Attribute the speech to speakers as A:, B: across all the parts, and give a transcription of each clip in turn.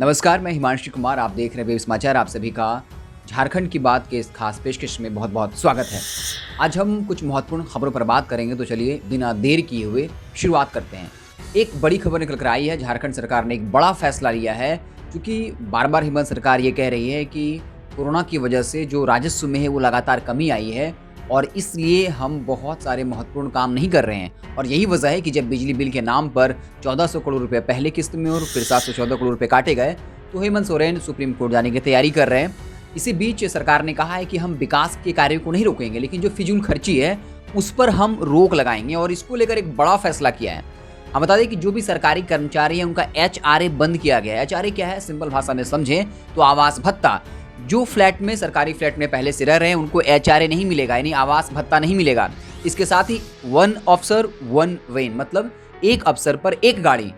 A: नमस्कार, मैं हिमांशु कुमार। आप देख रहे हैं वेब समाचार। आप सभी का झारखंड की बात के इस खास पेशकश में बहुत बहुत स्वागत है। आज हम कुछ महत्वपूर्ण खबरों पर बात करेंगे, तो चलिए बिना देर किए हुए शुरुआत करते हैं। एक बड़ी खबर निकल कर आई है। झारखंड सरकार ने एक बड़ा फैसला लिया है, क्योंकि बार बार हेमंत सरकार ये कह रही है कि कोरोना की वजह से जो राजस्व में है वो लगातार कमी आई है और इसलिए हम बहुत सारे महत्वपूर्ण काम नहीं कर रहे हैं। और यही वजह है कि जब बिजली बिल के नाम पर 1400 करोड़ रुपए पहले किस्त में और फिर 714 करोड़ रुपए काटे गए, तो हेमंत सोरेन सुप्रीम कोर्ट जाने की तैयारी कर रहे हैं। इसी बीच सरकार ने कहा है कि हम विकास के कार्यों को नहीं रोकेंगे, लेकिन जो फिजूल खर्ची है उस पर हम रोक लगाएंगे और इसको लेकर एक बड़ा फैसला किया है। हम बता दें कि जो भी सरकारी कर्मचारी है उनका HRA बंद किया गया है। HRA क्या है, सिंपल भाषा में समझें तो आवास भत्ता। जो फ्लैट में, सरकारी फ्लैट में पहले से रह रहे हैं उनको HRA नहीं मिलेगा, यानी आवास भत्ता नहीं मिलेगा। इसके साथ ही 1 ऑफिसर 1 वैन, मतलब एक अफसर पर एक गाड़ी।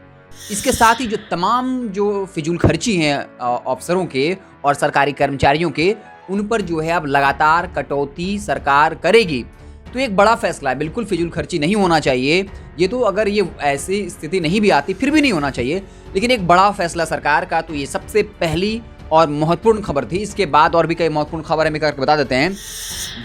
A: इसके साथ ही जो तमाम जो फिजूल खर्ची हैं अफसरों के और सरकारी कर्मचारियों के, उन पर जो है अब लगातार कटौती सरकार करेगी। तो एक बड़ा फैसला है। बिल्कुल फिजूल खर्ची नहीं होना चाहिए। ये तो अगर ये ऐसी स्थिति नहीं भी आती फिर भी नहीं होना चाहिए, लेकिन एक बड़ा फैसला सरकार का। तो ये सबसे पहली और महत्वपूर्ण खबर थी। इसके बाद और भी कई महत्वपूर्ण खबर हमें करके बता देते हैं।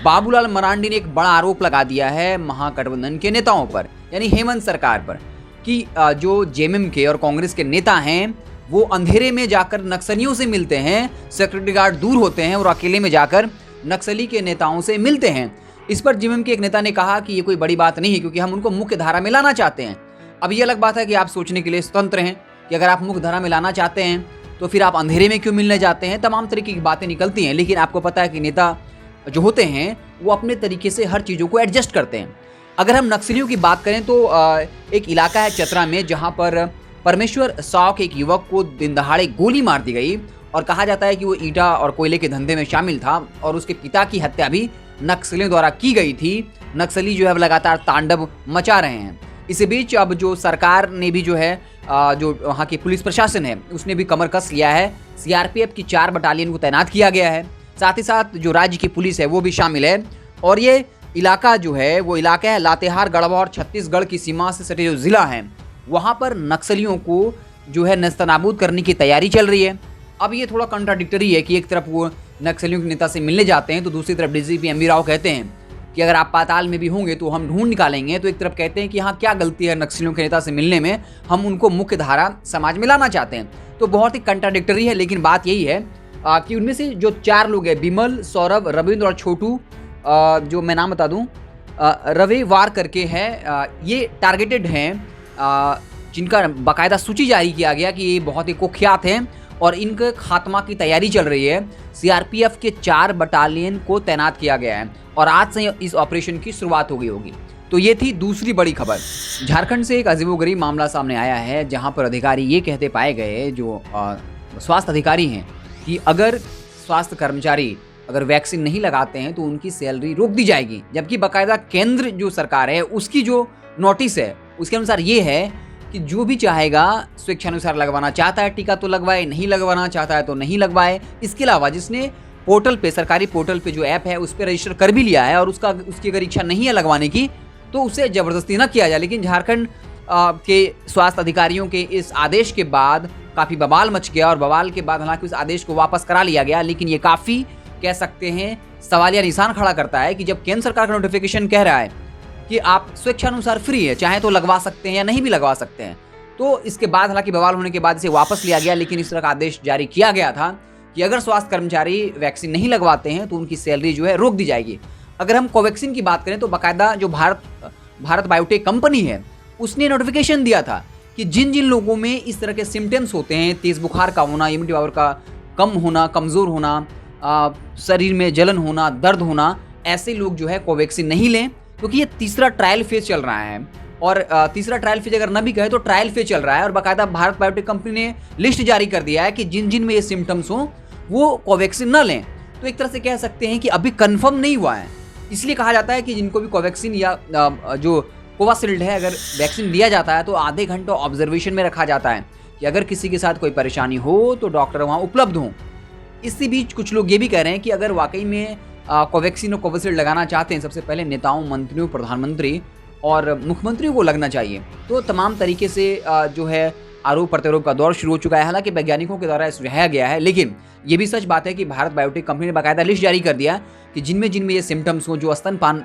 A: बाबूलाल मरांडी ने एक बड़ा आरोप लगा दिया है महागठबंधन के नेताओं पर, यानी हेमंत सरकार पर, कि जो जेएमएम के और कांग्रेस के नेता हैं वो अंधेरे में जाकर नक्सलियों से मिलते हैं, सिक्योरिटी गार्ड दूर होते हैं और अकेले में जाकर नक्सली के नेताओं से मिलते हैं। इस पर जेएमएम के एक नेता ने कहा कि ये कोई बड़ी बात नहीं है, क्योंकि हम उनको मुख्य धारा में लाना चाहते हैं। अब ये अलग बात है कि आप सोचने के लिए स्वतंत्र हैं कि अगर आप मुख्य धारा में लाना चाहते हैं तो फिर आप अंधेरे में क्यों मिलने जाते हैं। तमाम तरीके की बातें निकलती हैं, लेकिन आपको पता है कि नेता जो होते हैं वो अपने तरीके से हर चीज़ों को एडजस्ट करते हैं। अगर हम नक्सलियों की बात करें तो एक इलाका है चतरा में, जहां पर परमेश्वर साव के एक युवक को दिन दहाड़े गोली मार दी गई और कहा जाता है कि वो ईंटा और कोयले के धंधे में शामिल था और उसके पिता की हत्या भी नक्सलियों द्वारा की गई थी। नक्सली जो है लगातार तांडव मचा रहे हैं। इसी बीच अब जो सरकार ने भी जो है जो वहाँ की पुलिस प्रशासन है उसने भी कमर कस लिया है। CRPF की 4 बटालियन को तैनात किया गया है। साथ ही साथ जो राज्य की पुलिस है वो भी शामिल है। और ये इलाका जो है वो इलाका है लातेहार, गढ़वा और छत्तीसगढ़ की सीमा से सटे जो जिला हैं वहाँ पर नक्सलियों को जो है नेस्तनाबूद करने की तैयारी चल रही है। अब ये थोड़ा कंट्राडिक्टरी है कि एक तरफ वो नक्सलियों के नेता से मिलने जाते हैं तो दूसरी तरफ DGP MV राव कहते हैं कि अगर आप पाताल में भी होंगे तो हम ढूंढ निकालेंगे। तो एक तरफ कहते हैं कि हाँ, क्या गलती है नक्सलियों के नेता से मिलने में, हम उनको मुख्य धारा समाज में लाना चाहते हैं। तो बहुत ही कंट्राडिक्टरी है, लेकिन बात यही है कि उनमें से जो 4 लोग हैं, विमल, सौरभ, रविंद्र और छोटू, जो मैं नाम बता दूं, रविवार करके है, ये टारगेटेड हैं, जिनका बाकायदा सूची जारी किया गया कि ये बहुत ही कुख्यात हैं और इनके खात्मा की तैयारी चल रही है। CRPF के 4 बटालियन को तैनात किया गया है और आज से इस ऑपरेशन की शुरुआत हो गई होगी। तो ये थी दूसरी बड़ी खबर। झारखंड से एक अजीबोगरीब मामला सामने आया है, जहां पर अधिकारी ये कहते पाए गए, जो स्वास्थ्य अधिकारी हैं, कि अगर स्वास्थ्य कर्मचारी अगर वैक्सीन नहीं लगाते हैं तो उनकी सैलरी रोक दी जाएगी। जबकि बाकायदा केंद्र जो सरकार है उसकी जो नोटिस है उसके अनुसार ये है कि जो भी चाहेगा स्वेच्छानुसार लगवाना चाहता है टीका तो लगवाए, नहीं लगवाना चाहता है तो नहीं लगवाए। इसके अलावा जिसने पोर्टल पे, सरकारी पोर्टल पे जो ऐप है उस पर रजिस्टर कर भी लिया है और उसकी अगर इच्छा नहीं है लगवाने की तो उसे ज़बरदस्ती न किया जाए। लेकिन झारखंड के स्वास्थ्य अधिकारियों के इस आदेश के बाद काफ़ी बवाल मच गया और बवाल के बाद हालांकि उस आदेश को वापस करा लिया गया, लेकिन ये काफ़ी कह सकते हैं सवालिया निशान खड़ा करता है कि जब केंद्र सरकार का नोटिफिकेशन कह रहा है कि आप स्वेच्छानुसार फ्री है, चाहे तो लगवा सकते हैं या नहीं भी लगवा सकते हैं, तो इसके बाद हालांकि बवाल होने के बाद इसे वापस लिया गया। लेकिन इस तरह का आदेश जारी किया गया था कि अगर स्वास्थ्य कर्मचारी वैक्सीन नहीं लगवाते हैं तो उनकी सैलरी जो है रोक दी जाएगी। अगर हम कोवैक्सीन की बात करें तो बाकायदा जो भारत बायोटेक कंपनी है उसने नोटिफिकेशन दिया था कि जिन जिन लोगों में इस तरह के सिम्टम्स होते हैं, तेज़ बुखार का होना, इम्यूनिटी पावर का कम होना, कमज़ोर होना, शरीर में जलन होना, दर्द होना, ऐसे लोग जो है कोवैक्सीन नहीं लें, क्योंकि ये तीसरा ट्रायल फेज चल रहा है। और तीसरा ट्रायल फेज अगर न भी कहे तो ट्रायल फेज चल रहा है और बाकायदा भारत बायोटेक कंपनी ने लिस्ट जारी कर दिया है कि जिन जिन में ये सिम्टम्स हों वो कोवैक्सीन न लें। तो एक तरह से कह सकते हैं कि अभी कंफर्म नहीं हुआ है, इसलिए कहा जाता है कि जिनको भी कोवैक्सीन या जो कोवाशील्ड है अगर वैक्सीन लिया जाता है तो आधे घंटे ऑब्जर्वेशन में रखा जाता है कि अगर किसी के साथ कोई परेशानी हो तो डॉक्टर वहाँ उपलब्ध हों। इसी बीच कुछ लोग ये भी कह रहे हैं कि अगर वाकई में कोवैक्सीन और कोविशील्ड लगाना चाहते हैं, सबसे पहले नेताओं, मंत्रियों, प्रधानमंत्री और मुख्यमंत्रियों को लगना चाहिए। तो तमाम तरीके से जो है आरोप प्रत्यारोप का दौर शुरू हो चुका है। हालांकि वैज्ञानिकों के द्वारा सुझाया गया है, लेकिन ये भी सच बात है कि भारत बायोटेक कंपनी ने बाकायदा लिस्ट जारी कर दिया कि जिनमें ये सिम्टम्स हों, जो स्तनपान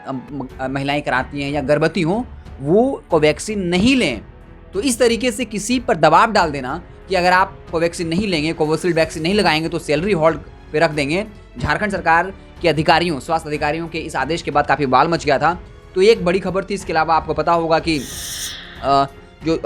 A: महिलाएं कराती हैं या गर्भवती हों, वो कोवैक्सीन नहीं लें। तो इस तरीके से किसी पर दबाव डाल देना कि अगर आप कोवैक्सीन नहीं लेंगे, कोविशील्ड वैक्सीन नहीं लगाएंगे तो सैलरी होल्ड पे रख देंगे। झारखंड सरकार के अधिकारियों, स्वास्थ्य अधिकारियों के इस आदेश के बाद काफ़ी बवाल मच गया था। तो एक बड़ी खबर थी। इसके अलावा आपको पता होगा कि जो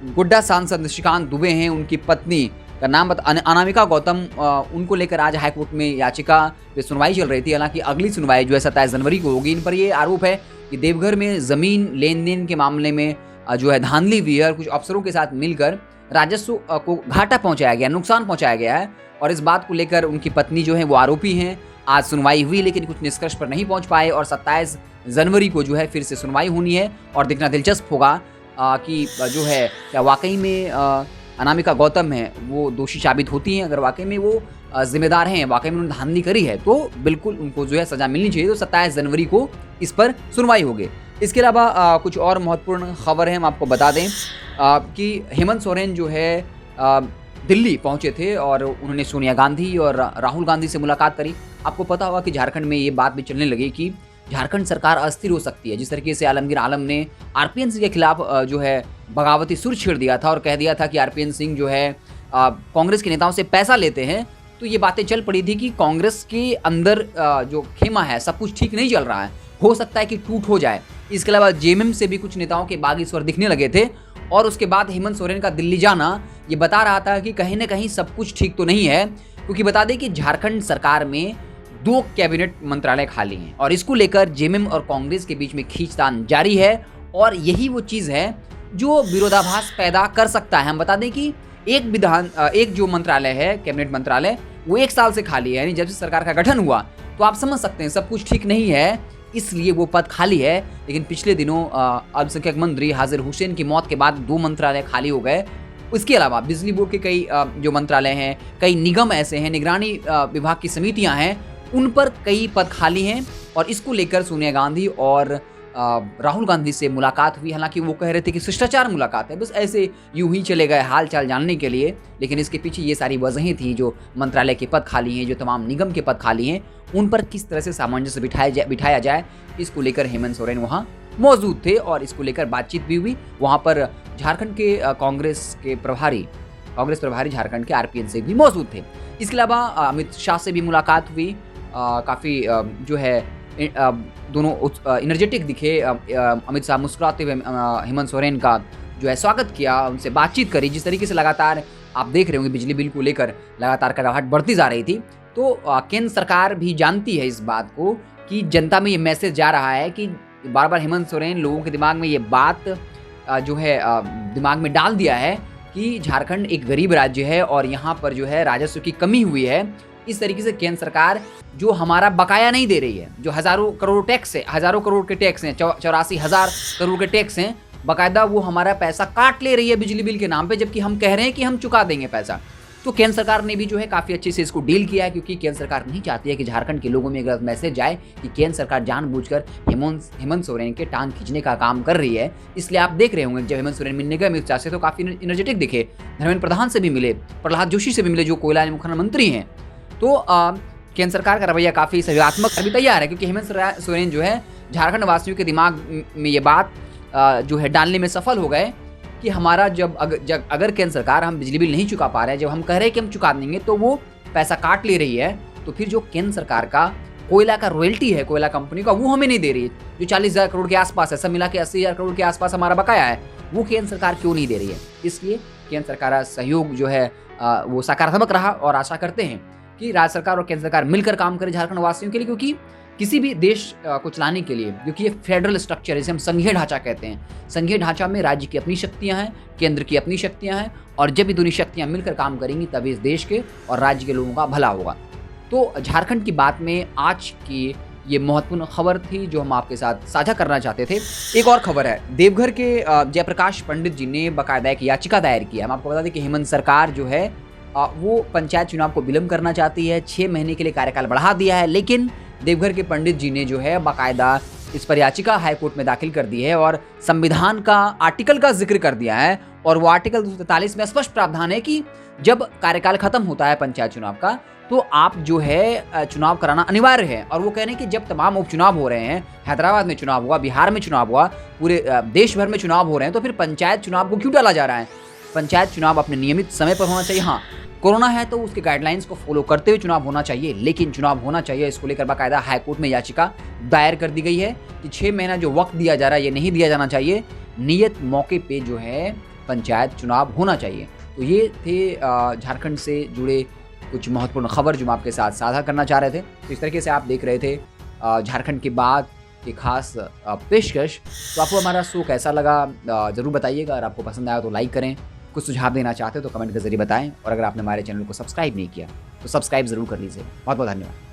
A: गोड्डा सांसद निशिकांत दुबे हैं, उनकी पत्नी का नाम अनामिका गौतम, उनको लेकर आज हाईकोर्ट में याचिका पे सुनवाई चल रही थी। हालांकि अगली सुनवाई जो है 27 जनवरी को होगी। इन पर ये आरोप है कि देवघर में ज़मीन लेन देन के मामले में जो है धांधली हुई है और कुछ अफसरों के साथ मिलकर राजस्व को घाटा पहुंचाया गया, नुकसान पहुंचाया गया है। और इस बात को लेकर उनकी पत्नी जो है वो आरोपी हैं। आज सुनवाई हुई लेकिन कुछ निष्कर्ष पर नहीं पहुंच पाए और 27 जनवरी को जो है फिर से सुनवाई होनी है। और देखना दिलचस्प होगा कि जो है क्या वाकई में अनामिका गौतम है वो दोषी साबित होती हैं। अगर वाकई में वो जिम्मेदार हैं, वाकई में उन्होंने धांधली करी है, तो बिल्कुल उनको जो है सज़ा मिलनी चाहिए। तो 27 जनवरी को इस पर सुनवाई होगी। इसके अलावा कुछ और महत्वपूर्ण खबर है, हम आपको बता दें कि हेमंत सोरेन जो है दिल्ली पहुंचे थे और उन्होंने सोनिया गांधी और राहुल गांधी से मुलाकात करी। आपको पता होगा कि झारखंड में ये बात भी चलने लगी कि झारखंड सरकार अस्थिर हो सकती है। जिस तरीके से आलमगीर आलम ने आरपीएन सिंह के खिलाफ जो है बगावती सुर छेड़ दिया था और कह दिया था कि आरपीएन सिंह जो है कांग्रेस के नेताओं से पैसा लेते हैं, तो ये बातें चल पड़ी थी कि कांग्रेस के अंदर जो खेमा है सब कुछ ठीक नहीं चल रहा है, हो सकता है कि टूट हो जाए। इसके अलावा जेएमएम से भी कुछ नेताओं के बागी स्वर दिखने लगे थे। और उसके बाद हेमंत सोरेन का दिल्ली जाना ये बता रहा था कि कहीं ना कहीं सब कुछ ठीक तो नहीं है, क्योंकि बता दें कि झारखंड सरकार में 2 कैबिनेट मंत्रालय खाली हैं और इसको लेकर जेएमएम और कांग्रेस के बीच में खींचतान जारी है। और यही वो चीज़ है जो विरोधाभास पैदा कर सकता है। हम बता दें कि एक जो मंत्रालय है, कैबिनेट मंत्रालय, वो 1 साल से खाली है, यानी जब से सरकार का गठन हुआ। तो आप समझ सकते हैं सब कुछ ठीक नहीं है, इसलिए वो पद खाली है। लेकिन पिछले दिनों अल्पसंख्यक मंत्री हाजिर हुसैन की मौत के बाद 2 मंत्रालय खाली हो गए। इसके अलावा बिजली बोर्ड के कई जो मंत्रालय हैं, कई निगम ऐसे हैं, निगरानी विभाग की समितियां हैं, उन पर कई पद खाली हैं। और इसको लेकर सोनिया गांधी और राहुल गांधी से मुलाकात हुई। हालांकि वो कह रहे थे कि शिष्टाचार मुलाकात है, बस ऐसे यूं ही चले गए हाल चाल जानने के लिए। लेकिन इसके पीछे ये सारी वजहें थी, जो मंत्रालय के पद खाली हैं, जो तमाम निगम के पद खाली हैं, उन पर किस तरह से सामंजस्य बिठाया जाए, इसको लेकर हेमंत सोरेन वहाँ मौजूद थे और इसको लेकर बातचीत भी हुई। वहाँ पर झारखंड के कांग्रेस प्रभारी झारखंड के आरपीएन सिंह भी मौजूद थे। इसके अलावा अमित शाह से भी मुलाकात हुई। काफ़ी जो है दोनों एनर्जेटिक दिखे। अमित शाह मुस्कुराते हुए हेमंत सोरेन का जो है स्वागत किया, उनसे बातचीत करी। जिस तरीके से लगातार आप देख रहे होंगे बिजली बिल को लेकर लगातार कड़वाहट बढ़ती जा रही थी, तो केंद्र सरकार भी जानती है इस बात को कि जनता में ये मैसेज जा रहा है कि बार बार हेमंत सोरेन लोगों के दिमाग में ये बात जो है दिमाग में डाल दिया है कि झारखंड एक गरीब राज्य है और यहाँ पर जो है राजस्व की कमी हुई है। इस तरीके से केंद्र सरकार जो हमारा बकाया नहीं दे रही है, जो हज़ारों करोड़ टैक्स है, हज़ारों करोड़ के टैक्स हैं, 84,000 करोड़ के टैक्स हैं, बाकायदा वो हमारा पैसा काट ले रही है बिजली बिल के नाम पे, जबकि हम कह रहे हैं कि हम चुका देंगे पैसा। तो केंद्र सरकार ने भी जो है काफ़ी अच्छे से इसको डील किया है, क्योंकि केंद्र सरकार नहीं चाहती है कि झारखंड के लोगों में गलत मैसेज जाए कि केंद्र सरकार जानबूझकर हेमंत सोरेन के टांग खींचने का काम कर रही है। इसलिए आप देख रहे होंगे जब हेमंत सोरेन मिलने गए अमित शाह से तो काफ़ी एनर्जेटिक दिखे, धर्मेंद्र प्रधान से भी मिले, प्रहलाद जोशी से भी मिले जो कोयला मुख्यमंत्री हैं। तो केंद्र सरकार का रवैया काफ़ी सकारात्मक अभी तैयार है, क्योंकि हेमंत सोरेन जो है झारखंड वासियों के दिमाग में ये बात जो है डालने में सफल हो गए कि हमारा अगर केंद्र सरकार हम बिजली बिल नहीं चुका पा रहे हैं, जब हम कह रहे हैं कि हम चुका देंगे तो वो पैसा काट ले रही है, तो फिर जो केंद्र सरकार का कोयला का रॉयल्टी है कोयला कंपनी का, वो हमें नहीं दे रही है। जो 40,000 करोड़ के आसपास है, सब मिला के 80,000 करोड़ के आसपास हमारा बकाया है, वो केंद्र सरकार क्यों नहीं दे रही है। इसलिए केंद्र सरकार का सहयोग जो है वो सकारात्मक रहा और आशा करते हैं कि राज्य सरकार और केंद्र सरकार मिलकर काम करे झारखंड वासियों के लिए, क्योंकि किसी भी देश को चलाने के लिए, क्योंकि ये फेडरल स्ट्रक्चर है, इसे हम संघीय ढांचा कहते हैं। संघीय ढांचा में राज्य की अपनी शक्तियां हैं, केंद्र की अपनी शक्तियां हैं, और जब ये दोनों शक्तियां मिलकर काम करेंगी तभी इस देश के और राज्य के लोगों का भला होगा। तो झारखंड की बात में आज की ये महत्वपूर्ण खबर थी जो हम आपके साथ साझा करना चाहते थे। एक और खबर है, देवघर के जयप्रकाश पंडित जी ने बाकायदा एक याचिका दायर किया। हम आपको बता दें कि हेमंत सरकार जो है वो पंचायत चुनाव को विलंब करना चाहती है, 6 महीने के लिए कार्यकाल बढ़ा दिया है, लेकिन देवघर के पंडित जी ने जो है बाकायदा इस पर याचिका हाई कोर्ट में दाखिल कर दी है और संविधान का आर्टिकल का जिक्र कर दिया है। और वो आर्टिकल 243 में स्पष्ट प्रावधान है कि जब कार्यकाल खत्म होता है पंचायत चुनाव का, तो आप जो है चुनाव कराना अनिवार्य है। और वो कह रहे हैं कि जब तमाम उपचुनाव हो रहे हैं, हैदराबाद में चुनाव हुआ, बिहार में चुनाव हुआ, पूरे देश भर में चुनाव हो रहे हैं, तो फिर पंचायत चुनाव को क्यों टाला जा रहा है? पंचायत चुनाव अपने नियमित समय पर होना चाहिए। हाँ, कोरोना है तो उसके गाइडलाइंस को फॉलो करते हुए चुनाव होना चाहिए, लेकिन चुनाव होना चाहिए। इसको लेकर बाकायदा हाईकोर्ट में याचिका दायर कर दी गई है कि 6 महीना जो वक्त दिया जा रहा है ये नहीं दिया जाना चाहिए, नियत मौके पे जो है पंचायत चुनाव होना चाहिए। तो ये थे झारखंड से जुड़े कुछ महत्वपूर्ण खबर जो हम आपके साथ साझा करना चाह रहे थे। तो इस तरीके से आप देख रहे थे झारखंड के बाद की खास पेशकश। तो आपको हमारा शो कैसा लगा ज़रूर बताइएगा। अगर आपको पसंद आया तो लाइक करें, कुछ सुझाव देना चाहते हो तो कमेंट के जरिए बताएं, और अगर आपने हमारे चैनल को सब्सक्राइब नहीं किया तो सब्सक्राइब ज़रूर कर लीजिए। बहुत बहुत धन्यवाद।